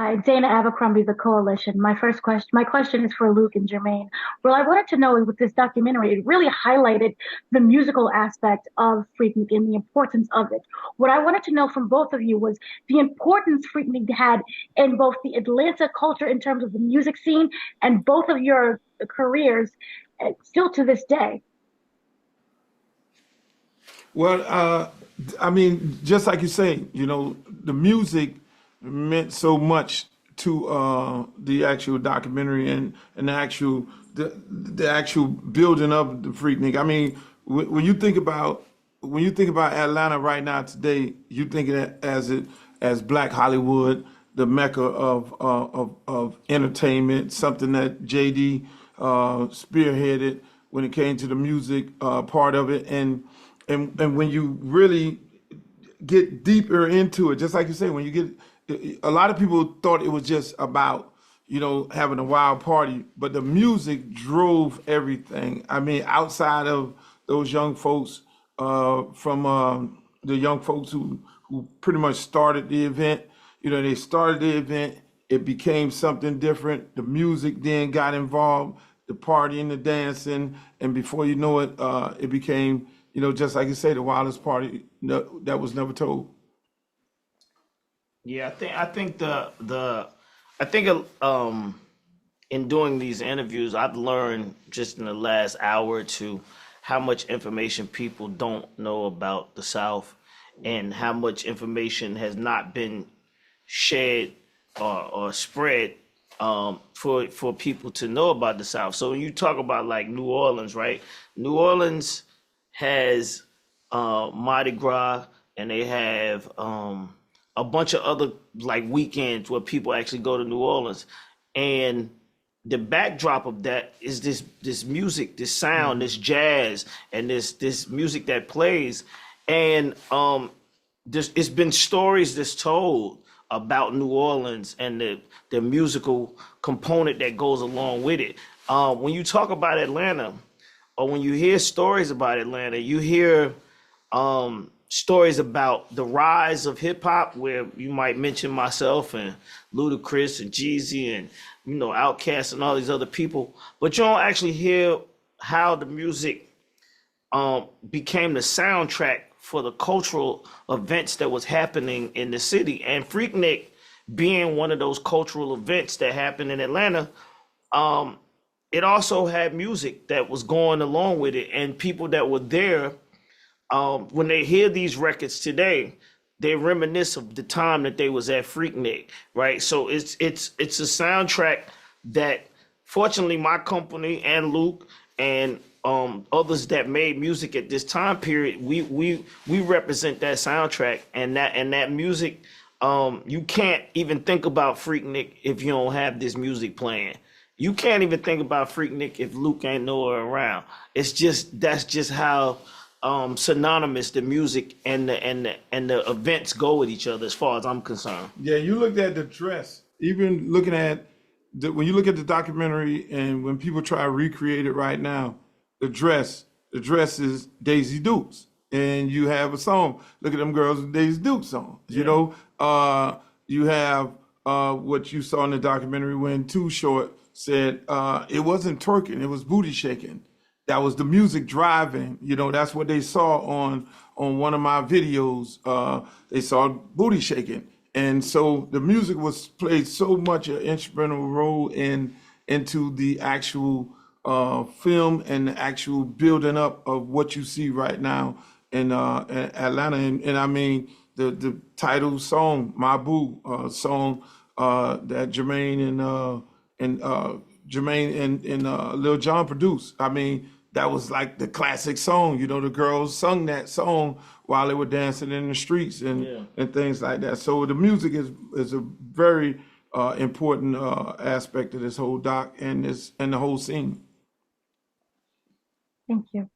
Hi, Dana Abercrombie, The Coalition. My question is for Luke and Jermaine. Well, I wanted to know with this documentary, it really highlighted the musical aspect of Freaknik and the importance of it. What I wanted to know from both of you was the importance Freaknik had in both the Atlanta culture in terms of the music scene and both of your careers, still to this day. Well, I mean, just like you say, the music meant so much to the actual documentary and the actual building of the Freaknik. I mean, when you think about Atlanta right now today, you think of it as Black Hollywood, the mecca of entertainment, something that JD spearheaded when it came to the music part of it, and when you really get deeper into it, just like you say, when you get, a lot of people thought it was just about, having a wild party, but the music drove everything. I mean, outside of those young folks, from the young folks who pretty much started the event, they started the event, it became something different. The music then got involved, the partying, the dancing, and before you know it, it became, just like you say, the wildest party that was never told. Yeah, I think in doing these interviews, I've learned just in the last hour or two how much information people don't know about the South and how much information has not been shared or spread for people to know about the South. So when you talk about like New Orleans, right? New Orleans has Mardi Gras, and they have a bunch of other like weekends where people actually go to New Orleans, and the backdrop of that is this music, this sound, this jazz, and this music that plays, and it's been stories that's told about New Orleans and the musical component that goes along with it. When you talk about Atlanta, or when you hear stories about Atlanta, you hear stories about the rise of hip hop, where you might mention myself and Ludacris and Jeezy and Outkast and all these other people, but you don't actually hear how the music became the soundtrack for the cultural events that was happening in the city. And Freaknik being one of those cultural events that happened in Atlanta, it also had music that was going along with it, and people that were there, when they hear these records today, they reminisce of the time that they was at Freaknik, right? So it's a soundtrack that, fortunately, my company and Luke and others that made music at this time period, we represent that soundtrack, and that music. You can't even think about Freaknik if you don't have this music playing. You can't even think about Freaknik if Luke ain't nowhere around. That's just how synonymous the music and the events go with each other, as far as I'm concerned. Yeah, you looked at the dress, even looking at when you look at the documentary, and when people try to recreate it right now, the dress is Daisy Dukes, and you have a song. Look at them girls with Daisy Dukes on. You have what you saw in the documentary when Too Short said it wasn't twerking, it was booty shaking. That was the music driving. That's what they saw on one of my videos. They saw booty shaking, and so the music was played so much an instrumental role into the actual film and the actual building up of what you see right now in Atlanta. And I mean the title song, "My Boo," song that Jermaine and Lil Jon produced. I mean, that was like the classic song. The girls sung that song while they were dancing in the streets Yeah. and things like that. So the music is a very important aspect of this whole doc and the whole scene. Thank you.